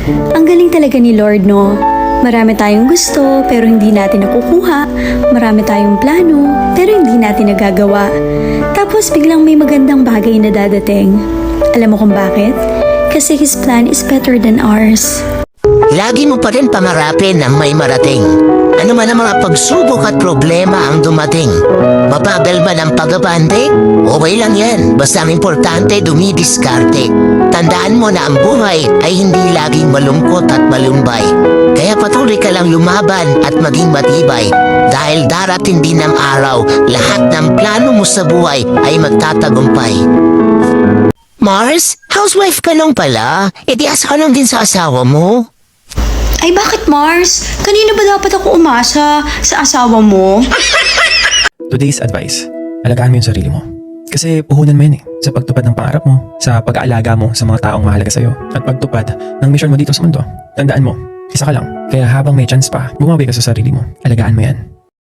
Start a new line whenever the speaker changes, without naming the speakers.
Ang galing talaga ni Lord, no? Marami tayong gusto pero hindi natin nakukuha. Marami tayong plano pero hindi natin nagagawa. Tapos biglang may magandang bagay na dadating. Alam mo kung bakit? Kasi His plan is better than ours.
Lagi mo pa rin pangarapin ang may marating. Ano man ang mga pagsubok at problema ang dumating. Mabagal man ang pag-abante, okay lang yan. Basta ang importante dumidiskarte. Tandaan mo na ang buhay ay hindi laging malungkot at malumbay. Kaya patuloy ka lang lumaban at maging matibay. Dahil darating din ang araw, lahat ng plano mo sa buhay ay magtatagumpay. Mars, housewife ka lang pala. E di asa lang din sa asawa mo.
Ay bakit Mars? Kanino ba dapat ako umasa? Sa asawa mo?
Today's advice, alagaan mo yung sarili mo. Kasi puhunan mo yan sa pagtupad ng pangarap mo, sa pag-aalaga mo sa mga taong mahalaga sa'yo, at pagtupad ng mission mo dito sa mundo. Tandaan mo, isa ka lang. Kaya habang may chance pa, bumawi ka sa sarili mo. Alagaan mo yan.